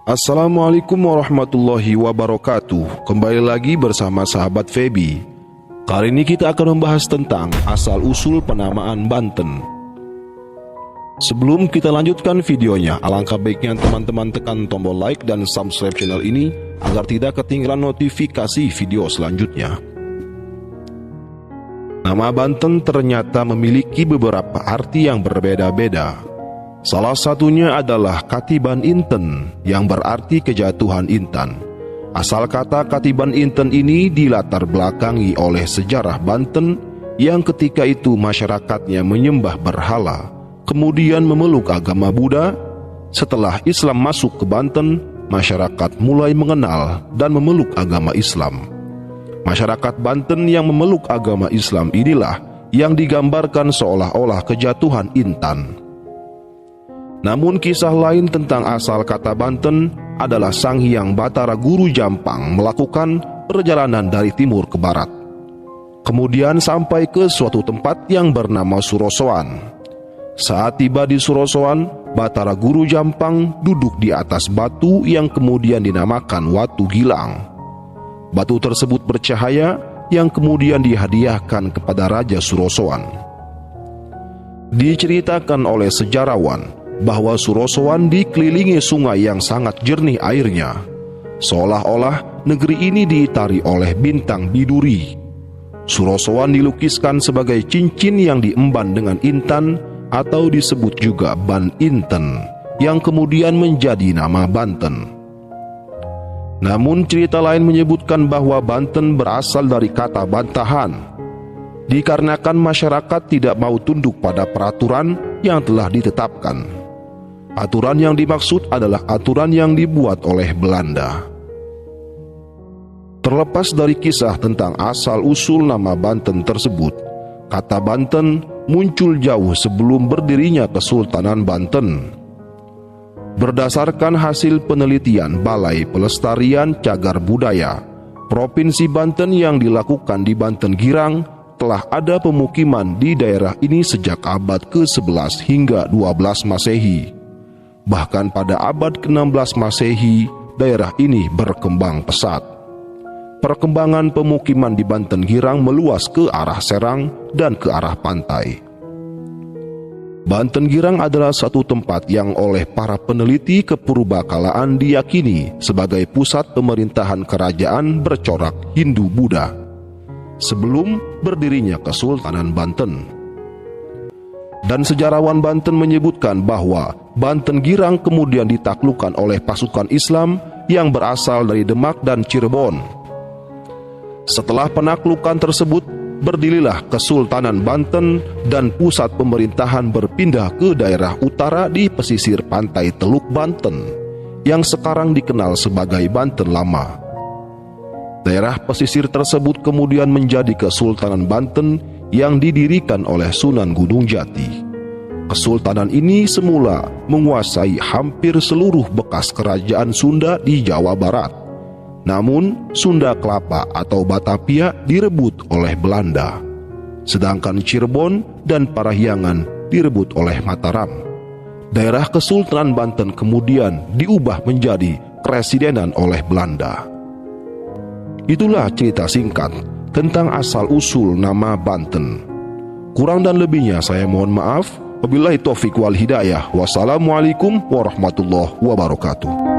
Assalamualaikum warahmatullahi wabarakatuh. Kembali lagi bersama sahabat Febi. Kali ini kita akan membahas tentang asal-usul penamaan Banten. Sebelum kita lanjutkan videonya, alangkah baiknya teman-teman tekan tombol like dan subscribe channel ini agar tidak ketinggalan notifikasi video selanjutnya. Nama Banten ternyata memiliki beberapa arti yang berbeda-beda. Salah satunya adalah Katiban Inten yang berarti kejatuhan intan. Asal kata Katiban Inten ini dilatar belakangi oleh sejarah Banten yang ketika itu masyarakatnya menyembah berhala, kemudian memeluk agama Buddha. Setelah Islam masuk ke Banten, masyarakat mulai mengenal dan memeluk agama Islam. Masyarakat Banten yang memeluk agama Islam inilah yang digambarkan seolah-olah kejatuhan intan. Namun kisah lain tentang asal kata Banten adalah Sang Hyang Batara Guru Jampang melakukan perjalanan dari timur ke barat. Kemudian sampai ke suatu tempat yang bernama Surosoan. Saat tiba di Surosoan, Batara Guru Jampang duduk di atas batu yang kemudian dinamakan Watu Gilang. Batu tersebut bercahaya yang kemudian dihadiahkan kepada Raja Surosoan. Diceritakan oleh sejarawan bahwa Surosoan dikelilingi sungai yang sangat jernih airnya, seolah-olah negeri ini diitari oleh bintang biduri. Surosoan dilukiskan sebagai cincin yang diemban dengan intan atau disebut juga Ban Inten, yang kemudian menjadi nama Banten. Namun cerita lain menyebutkan bahwa Banten berasal dari kata bantahan, dikarenakan masyarakat tidak mau tunduk pada peraturan yang telah ditetapkan. Aturan yang dimaksud adalah aturan yang dibuat oleh Belanda. Terlepas dari kisah tentang asal-usul nama Banten tersebut, kata Banten muncul jauh sebelum berdirinya Kesultanan Banten. Berdasarkan hasil penelitian Balai Pelestarian Cagar Budaya Provinsi Banten yang dilakukan di Banten Girang, telah ada pemukiman di daerah ini sejak abad ke-11 hingga 12 Masehi. Bahkan pada abad ke-16 Masehi, daerah ini berkembang pesat. Perkembangan pemukiman di Banten Girang meluas ke arah Serang dan ke arah pantai. Banten Girang adalah satu tempat yang oleh para peneliti kepurbakalaan diyakini sebagai pusat pemerintahan kerajaan bercorak Hindu-Buddha sebelum berdirinya Kesultanan Banten. Dan sejarawan Banten menyebutkan bahwa Banten Girang kemudian ditaklukkan oleh pasukan Islam yang berasal dari Demak dan Cirebon. Setelah penaklukan tersebut, berdirilah Kesultanan Banten dan pusat pemerintahan berpindah ke daerah utara di pesisir pantai Teluk Banten yang sekarang dikenal sebagai Banten Lama. Daerah pesisir tersebut kemudian menjadi Kesultanan Banten yang didirikan oleh Sunan Gunung Jati. Kesultanan ini semula menguasai hampir seluruh bekas kerajaan Sunda di Jawa Barat. Namun Sunda Kelapa atau Batavia direbut oleh Belanda, sedangkan Cirebon dan Parahyangan direbut oleh Mataram. Daerah Kesultanan Banten kemudian diubah menjadi keresidenan oleh Belanda. Itulah cerita singkat tentang asal-usul nama Banten. Kurang dan lebihnya saya mohon maaf. Wabillahi taufiq wal hidayah. Wassalamualaikum warahmatullahi wabarakatuh.